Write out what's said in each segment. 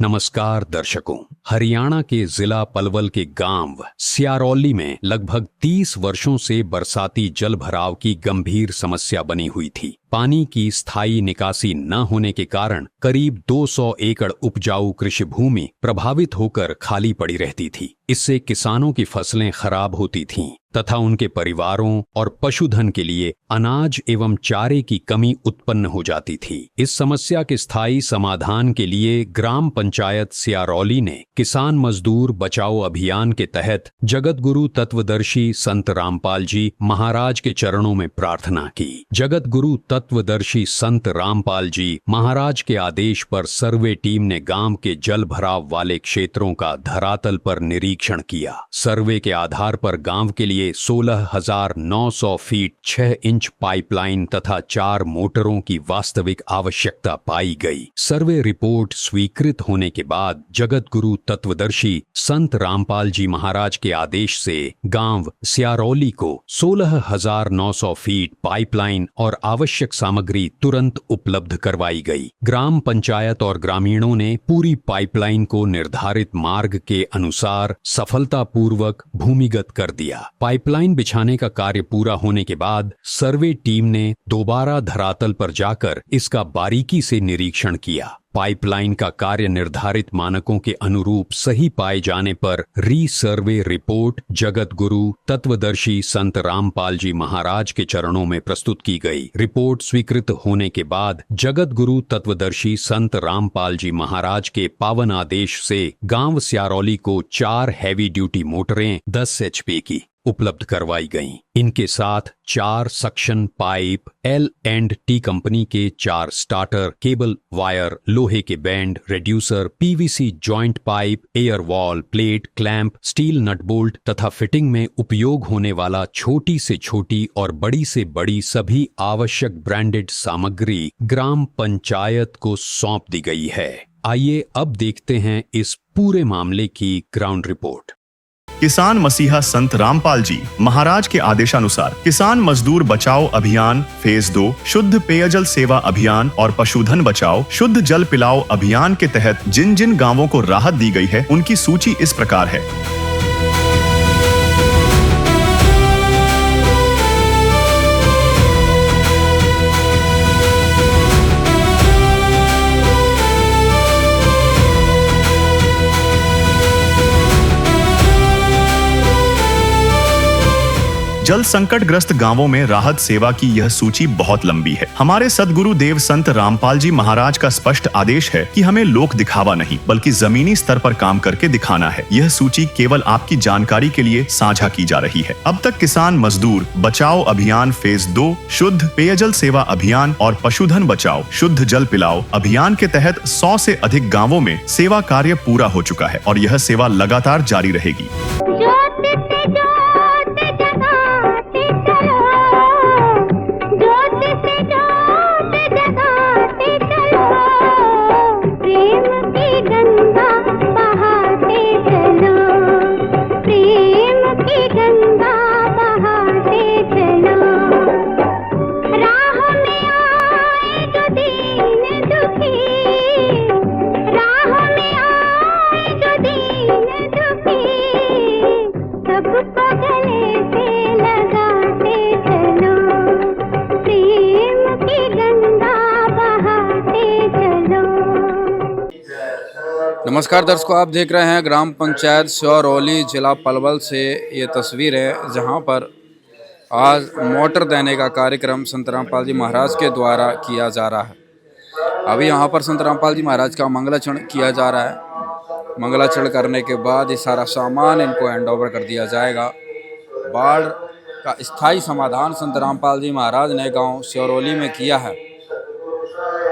नमस्कार दर्शकों। हरियाणा के जिला पलवल के गांव स्यारौली में लगभग 30 वर्षों से बरसाती जल भराव की गंभीर समस्या बनी हुई थी। पानी की स्थायी निकासी न होने के कारण करीब 200 एकड़ उपजाऊ कृषि भूमि प्रभावित होकर खाली पड़ी रहती थी। इससे किसानों की फसलें खराब होती थीं तथा उनके परिवारों और पशुधन के लिए अनाज एवं चारे की कमी उत्पन्न हो जाती थी। इस समस्या के स्थायी समाधान के लिए ग्राम पंचायत स्यारौली ने किसान मजदूर बचाओ अभियान के तहत जगत गुरु तत्वदर्शी संत रामपाल जी महाराज के चरणों में प्रार्थना की। जगत गुरु तत्वदर्शी संत रामपाल जी महाराज के आदेश पर सर्वे टीम ने गांव के जल भराव वाले क्षेत्रों का धरातल पर निरीक्षण किया। सर्वे के आधार पर गांव के लिए 16,900 फीट 6 इंच पाइपलाइन तथा 4 मोटरों की वास्तविक आवश्यकता पाई गई। सर्वे रिपोर्ट स्वीकृत होने के बाद जगत गुरु तत्वदर्शी संत रामपाल जी महाराज के आदेश से गांव स्यारौली को 16,900 फीट पाइपलाइन और आवश्यक सामग्री तुरंत उपलब्ध करवाई गई। ग्राम पंचायत और ग्रामीणों ने पूरी पाइपलाइन को निर्धारित मार्ग के अनुसार सफलतापूर्वक भूमिगत कर दिया। पाइपलाइन बिछाने का कार्य पूरा होने के बाद सर्वे टीम ने दोबारा धरातल पर जाकर इसका बारीकी से निरीक्षण किया। पाइपलाइन का कार्य निर्धारित मानकों के अनुरूप सही पाए जाने पर री-सर्वे रिपोर्ट जगत गुरु तत्वदर्शी संत रामपाल जी महाराज के चरणों में प्रस्तुत की गई। रिपोर्ट स्वीकृत होने के बाद जगत गुरु तत्वदर्शी संत रामपाल जी महाराज के पावन आदेश से गांव स्यारौली को 4 हैवी ड्यूटी मोटरें 10 HP की उपलब्ध करवाई गईं। इनके साथ 4 सक्शन पाइप, L&T कंपनी के 4 स्टार्टर, केबल वायर, लोहे के band, reducer, PVC joint pipe, air wall, plate, clamp, steel nut bolt तथा फिटिंग में उपयोग होने वाला छोटी से छोटी और बड़ी से बड़ी सभी आवश्यक ब्रांडेड सामग्री ग्राम पंचायत को सौंप दी गई है। आइए अब देखते हैं इस पूरे मामले की ग्राउंड रिपोर्ट। किसान मसीहा संत रामपाल जी महाराज के आदेशानुसार किसान मजदूर बचाओ अभियान फेज 2, शुद्ध पेयजल सेवा अभियान और पशुधन बचाओ शुद्ध जल पिलाओ अभियान के तहत जिन जिन गांवों को राहत दी गई है उनकी सूची इस प्रकार है। जल संकट ग्रस्त गांवों में राहत सेवा की यह सूची बहुत लंबी है। हमारे सदगुरु देव संत रामपाल जी महाराज का स्पष्ट आदेश है कि हमें लोक दिखावा नहीं बल्कि जमीनी स्तर पर काम करके दिखाना है। यह सूची केवल आपकी जानकारी के लिए साझा की जा रही है। अब तक किसान मजदूर बचाओ अभियान फेज 2, शुद्ध पेयजल सेवा अभियान और पशुधन बचाओ शुद्ध जल पिलाओ अभियान के तहत 100 से अधिक गाँवों में सेवा कार्य पूरा हो चुका है और यह सेवा लगातार जारी रहेगी। नमस्कार दर्शकों, आप देख रहे हैं ग्राम पंचायत स्यारौली जिला पलवल से ये तस्वीर है जहां पर आज मोटर देने का कार्यक्रम संत रामपाल जी महाराज के द्वारा किया जा रहा है। अभी यहां पर संत रामपाल जी महाराज का मंगलाचरण किया जा रहा है। मंगलाचरण करने के बाद ये सारा सामान इनको हैंड ओवर कर दिया जाएगा। बाढ़ का स्थायी समाधान संत रामपाल जी महाराज ने गाँव स्यारौली में किया है।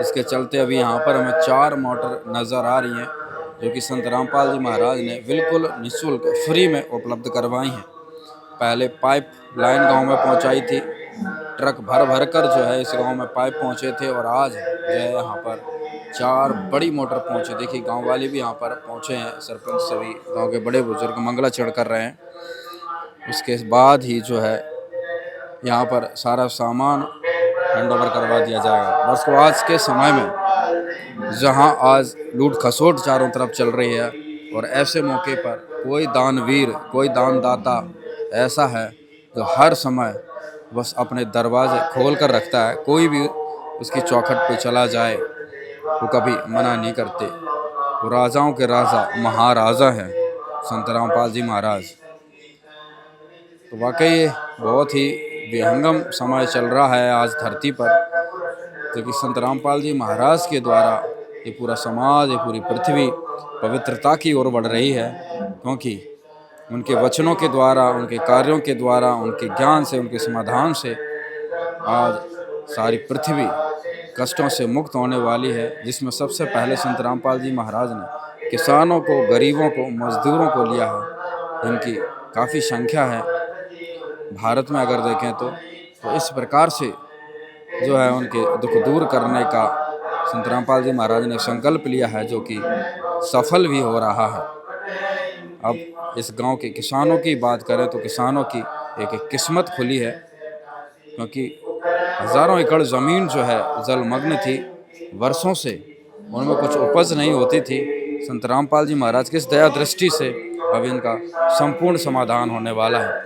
इसके चलते अभी यहाँ पर हमें 4 मोटर नज़र आ रही हैं जो कि संत रामपाल जी महाराज ने बिल्कुल निःशुल्क फ्री में उपलब्ध करवाई हैं। पहले पाइप लाइन गांव में पहुंचाई थी, ट्रक भर भर कर जो है इस गांव में पाइप पहुंचे थे और आज जो है यहाँ पर 4 बड़ी मोटर पहुंचे। देखिए गांव वाले भी यहाँ पर पहुंचे हैं, सरपंच सभी गांव के बड़े बुजुर्ग मंगलाचरण कर रहे हैं। उसके बाद ही जो है यहाँ पर सारा सामान हैंड ओवर करवा दिया जाएगा। बस को आज के समय में जहां आज लूट खसोट चारों तरफ चल रही है, और ऐसे मौके पर कोई दानवीर, कोई दानदाता ऐसा है जो हर समय बस अपने दरवाजे खोल कर रखता है। कोई भी उसकी चौखट पे चला जाए वो कभी मना नहीं करते। वो राजाओं के राजा, महाराजा हैं संत रामपाल जी महाराज। तो वाकई ये बहुत ही विहंगम समय चल रहा है आज धरती पर, क्योंकि संत रामपाल जी महाराज के द्वारा ये पूरा समाज, ये पूरी पृथ्वी पवित्रता की ओर बढ़ रही है, क्योंकि उनके वचनों के द्वारा, उनके कार्यों के द्वारा, उनके ज्ञान से, उनके समाधान से आज सारी पृथ्वी कष्टों से मुक्त होने वाली है। जिसमें सबसे पहले संत रामपाल जी महाराज ने किसानों को, गरीबों को, मजदूरों को लिया है। इनकी काफ़ी संख्या है भारत में अगर देखें तो इस प्रकार से जो है उनके दुख दूर करने का संत रामपाल जी महाराज ने संकल्प लिया है, जो कि सफल भी हो रहा है। अब इस गांव के किसानों की बात करें तो किसानों की एक किस्मत खुली है, क्योंकि हज़ारों एकड़ ज़मीन जो है जलमग्न थी वर्षों से, उनमें कुछ उपज नहीं होती थी। संत रामपाल जी महाराज की इस दया दृष्टि से अब इनका संपूर्ण समाधान होने वाला है।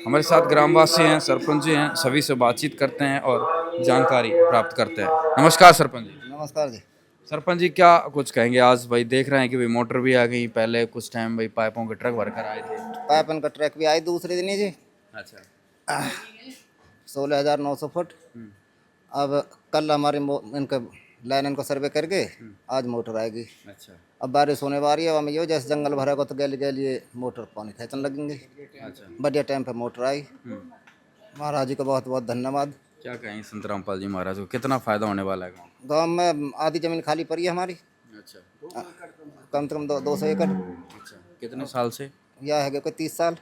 हमारे साथ ग्रामवासी हैं, सरपंच जी हैं, सभी से बातचीत करते हैं और जानकारी प्राप्त करते हैं। नमस्कार सरपंच जी। नमस्कार जी। सरपंच जी, क्या कुछ कहेंगे? आज भाई देख रहे हैं कि भाई मोटर भी आ गई, पहले कुछ टाइम भाई पाइपों के ट्रक भरकर आए थे। पाइपन का ट्रक भी आई दूसरे दिन ही जी। अच्छा। 16,900 फुट। अब कल हमारे इनका लाइन को सर्वे करके आज मोटर आएगी। अच्छा। अब बारिश होने वाली है, हमें ये जैसे जंगल भरेगा तो गली गली ये मोटर पानी खेचने लगेंगे। अच्छा। बढ़िया टाइम पे मोटर आई। महाराज जी का बहुत बहुत धन्यवाद। क्या कहेंगे संत रामपाल जी महाराज को, कितना फायदा होने वाला है गाँव? गाँव में आधी जमीन खाली पड़ी है हमारी, अच्छा। कम से कम 200 एकड़। अच्छा। कितने साल से? यह है कोई 30 साल।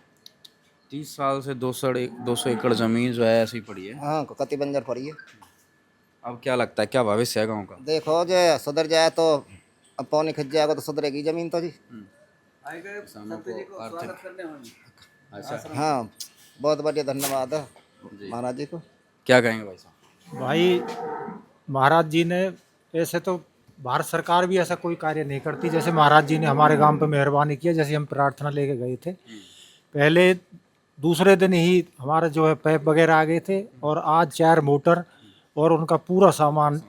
30 साल से 200 एकड़ जमीन जो है ऐसी पड़ी है। हाँ, कति बंजर पड़ी है। अब क्या लगता है, क्या भविष्य है गाँव का? देखो जो सुधर जाए तो अब पानी खिंच जाएगा तो सुधरेगी जमीन तो जी। किसानों को आर्थिक। अच्छा। हाँ, बहुत बढ़िया धन्यवाद है महाराज जी को। क्या कहेंगे भाई साहब? भाई महाराज जी ने, ऐसे तो भारत सरकार भी ऐसा कोई कार्य नहीं करती जैसे महाराज जी ने हमारे गांव पे मेहरबानी किया। जैसे हम प्रार्थना लेके गए थे, पहले दूसरे दिन ही हमारे जो है पैप वगैरह आ गए थे, और आज 4 मोटर और उनका पूरा सामान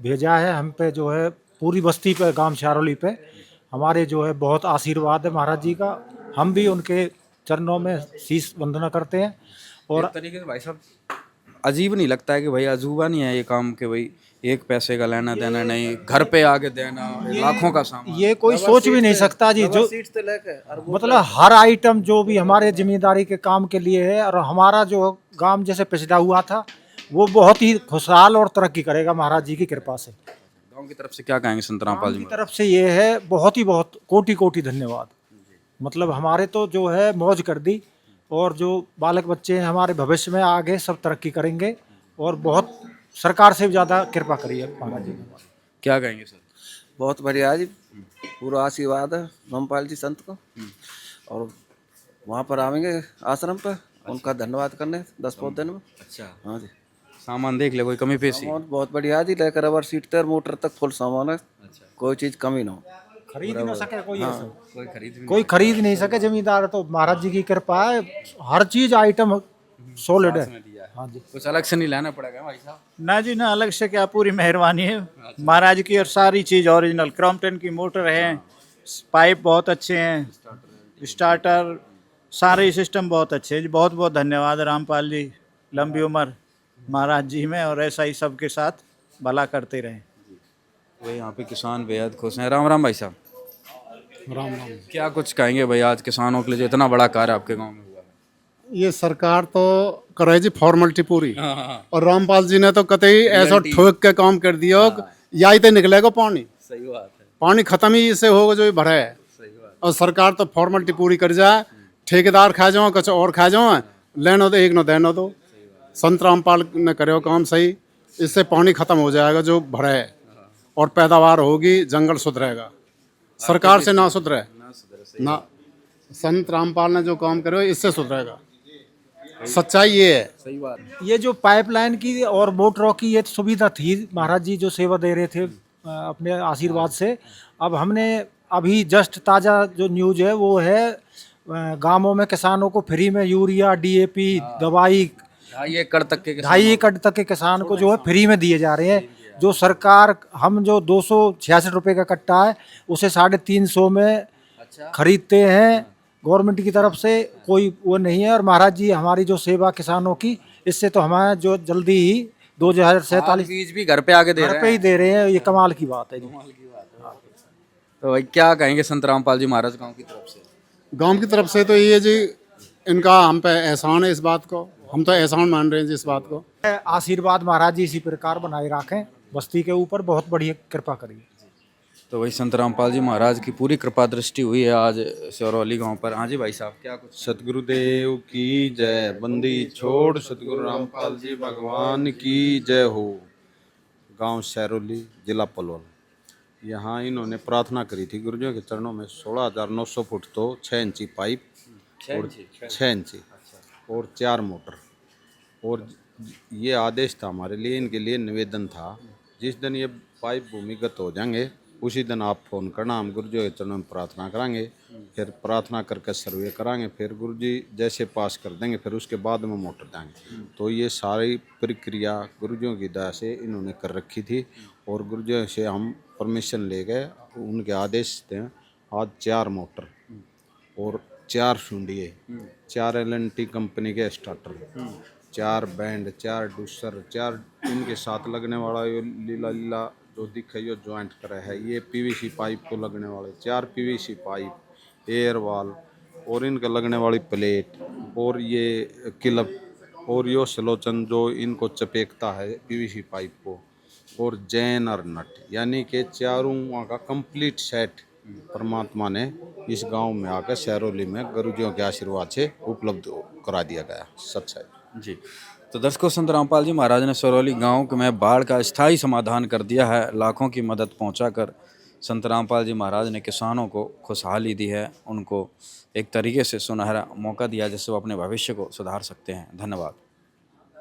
भेजा है हम पे। जो है पूरी बस्ती पे, गांव सियारोली पे हमारे जो है बहुत आशीर्वाद है महाराज जी का। हम भी उनके चरणों में शीश वंदना करते हैं। और एक तरीके से भाई साहब अजीब नहीं लगता है कि भाई अजूबा नहीं है ये काम, कि भाई एक पैसे का लेना देना नहीं, घर पे आके देना, लाखों का सामान। ये कोई सोच भी नहीं सकता जी। जो मतलब हर आइटम जो भी हमारे जिम्मेदारी के काम के लिए है, और हमारा जो गांव जैसे पिछड़ा हुआ था वो बहुत ही खुशहाल और तरक्की करेगा महाराज जी की कृपा से। गांव की तरफ से क्या कहेंगे संत रामपाल जी की तरफ से ये है बहुत ही बहुत कोटि कोटि धन्यवाद। मतलब हमारे तो जो है मौज कर दी, और जो बालक बच्चे हैं हमारे भविष्य में आगे सब तरक्की करेंगे, और बहुत सरकार से भी ज़्यादा कृपा करिए महाराज जी। क्या कहेंगे सर? बहुत बढ़िया जी, पूरा आशीर्वाद है रामपाल जी संत को। और वहाँ पर आवेंगे आश्रम पर उनका धन्यवाद करने 10-15 दिन में। अच्छा। हाँ जी। सामान देख ले, कोई कमी पेशी? सामान बहुत बढ़िया जी, लेकर रबर सीट तक मोटर तक फुल सामान है। अच्छा। कोई चीज़ कमी ना हो। खरीद ना सके कोई, ऐसा कोई खरीद नहीं सके। जमींदार तो महाराज जी की कृपा है, हर चीज आइटम सॉलिड है। हाँ जी। कुछ अलग से नहीं लाना पड़ेगा भाई साहब? ना जी ना, अलग से क्या, पूरी मेहरबानी है महाराज की। और सारी चीज़ ओरिजिनल क्रॉम्पटन की मोटर है, पाइप बहुत अच्छे हैं, स्टार्टर, सारे सिस्टम बहुत अच्छे हैं जी। बहुत बहुत धन्यवाद रामपाल जी, लंबी उम्र महाराज जी में, और ऐसा ही सबके साथ भला करते रहें। वही यहाँ पे किसान बेहद खुश हैं। राम राम भाई साहब। राम राम। क्या कुछ कहेंगे भाई आज किसानों के लिए जो इतना बड़ा कार्य आपके गांव में हुआ है? ये सरकार तो कर रही जी फॉर्मेलिटी पूरी, और रामपाल जी ने तो कतई ऐसा ठोक के काम कर दिया, या ही तो निकलेगा पानी। सही बात है। पानी खत्म ही इससे होगा जो भरा है। सही बात। और सरकार तो फॉर्मेलिटी पूरी कर जाए, ठेकेदार खा जाओ, कुछ और खा जाओ, लेनो तो एक न देनो दो। संत रामपाल ने करे काम सही, इससे पानी खत्म हो जाएगा जो भरा है, और पैदावार होगी, जंगल सुधरेगा। सरकार से ना सुधरे ना, संत रामपाल ने जो काम करे इससे सुधरेगा। सच्चाई ये है। सही बात। ये जो पाइपलाइन की और मोटरों की ये सुविधा थी, महाराज जी जो सेवा दे रहे थे अपने आशीर्वाद से। अब हमने अभी जस्ट ताज़ा जो न्यूज़ है वो है गांवों में किसानों को फ्री में यूरिया, DAP दवाई 2.5 एकड़ तक के किसान को जो है फ्री में दिए जा रहे हैं। जो सरकार हम जो 266 रुपये का कट्टा है उसे 350 में खरीदते हैं गवर्नमेंट की तरफ से, कोई वो नहीं है। और महाराज जी हमारी जो सेवा किसानों की, इससे तो हमारा जो जल्दी ही 2047 बीज भी घर पे आके दे घर रहे पे हैं। ही दे रहे हैं। ये कमाल की बात है जी। तो भाई क्या कहेंगे संत रामपाल जी महाराज गांव की तरफ से? गांव की तरफ से तो ये जी इनका हम पे एहसान है, इस बात को हम तो एहसान मान रहे हैं जी इस बात को। आशीर्वाद महाराज जी इसी प्रकार बनाए रखें, बस्ती के ऊपर बहुत बढ़िया कृपा करिए। तो वही संत रामपाल जी महाराज की पूरी कृपा दृष्टि हुई है आज सिरौली गांव पर। हाँ जी भाई साहब, क्या कुछ? सतगुरुदेव की जय। बंदी छोड़ सतगुरु रामपाल जी भगवान की जय हो। गांव सिरौली, जिला पलवल। यहाँ इन्होंने प्रार्थना करी थी गुरुजियों के चरणों में। 16,900 फुट तो 6 इंची पाइप और 6 इंची और 4 मोटर। और ये आदेश था हमारे लिए, इनके लिए निवेदन था, जिस दिन ये पाइप भूमिगत हो जाएंगे उसी दिन आप फ़ोन करना, हम गुरुजी के चरणों में प्रार्थना करांगे। फिर प्रार्थना करके सर्वे करांगे, फिर गुरुजी जैसे पास कर देंगे फिर उसके बाद में मोटर देंगे। तो ये सारी प्रक्रिया गुरुजियों की दया से इन्होंने कर रखी थी और गुरुजियों से हम परमिशन ले गए, उनके आदेश थे। आज 4 मोटर और 4 सुंडिये, 4 LNT कंपनी के स्टार्टर, 4 बैंड, 4 डूसर, 4 इनके साथ लगने वाला ये लीला जो दिखे जो ज्वाइंट करे है, ये PVC पाइप को लगने वाले 4 PVC पाइप, एयर वाल और इनके लगने वाली प्लेट और ये क्लिप और यो सलोचन जो इनको चपेकता है PVC पाइप को, और जैन और नट, यानी कि चारों वहाँ का कंप्लीट सेट परमात्मा ने इस गांव में आकर सिरौली में गुरुजियों के आशीर्वाद से उपलब्ध करा दिया गया। सच्चाई जी। तो दर्शकों, संत रामपाल जी महाराज ने सिरौली गांव में बाढ़ का स्थायी समाधान कर दिया है। लाखों की मदद पहुंचाकर संत रामपाल जी महाराज ने किसानों को खुशहाली दी है, उनको एक तरीके से सुनहरा मौका दिया जिससे वो अपने भविष्य को सुधार सकते हैं। धन्यवाद।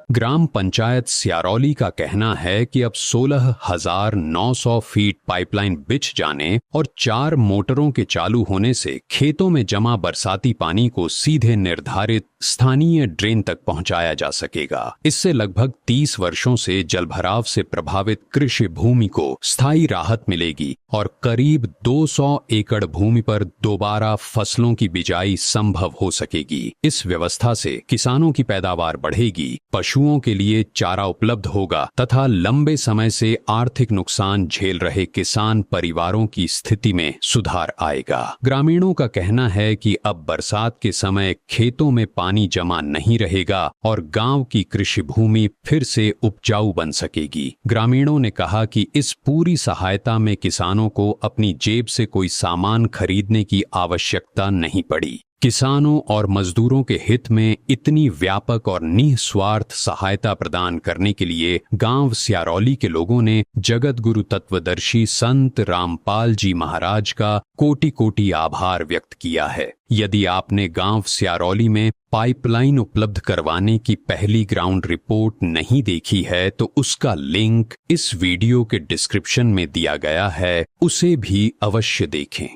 ग्राम पंचायत सियारौली का कहना है कि अब 16,900 फीट पाइपलाइन बिछ जाने और 4 मोटरों के चालू होने से खेतों में जमा बरसाती पानी को सीधे निर्धारित स्थानीय ड्रेन तक पहुंचाया जा सकेगा। इससे लगभग 30 वर्षों से जलभराव से प्रभावित कृषि भूमि को स्थायी राहत मिलेगी और करीब 200 एकड़ भूमि पर दोबारा फसलों की बिजाई संभव हो सकेगी। इस व्यवस्था से किसानों की पैदावार बढ़ेगी, पशुओं के लिए चारा उपलब्ध होगा तथा लंबे समय से आर्थिक नुकसान झेल रहे किसान परिवारों की स्थिति में सुधार आएगा। ग्रामीणों का कहना है कि अब बरसात के समय खेतों में पानी जमा नहीं रहेगा और गांव की कृषि भूमि फिर से उपजाऊ बन सकेगी। ग्रामीणों ने कहा कि इस पूरी सहायता में किसानों को अपनी जेब से कोई सामान खरीदने की आवश्यकता नहीं पड़ी। किसानों और मजदूरों के हित में इतनी व्यापक और निस्वार्थ सहायता प्रदान करने के लिए गांव सियारौली के लोगों ने जगत गुरु तत्वदर्शी संत रामपाल जी महाराज का कोटि कोटि आभार व्यक्त किया है। यदि आपने गांव सियारौली में पाइपलाइन उपलब्ध करवाने की पहली ग्राउंड रिपोर्ट नहीं देखी है तो उसका लिंक इस वीडियो के डिस्क्रिप्शन में दिया गया है, उसे भी अवश्य देखें।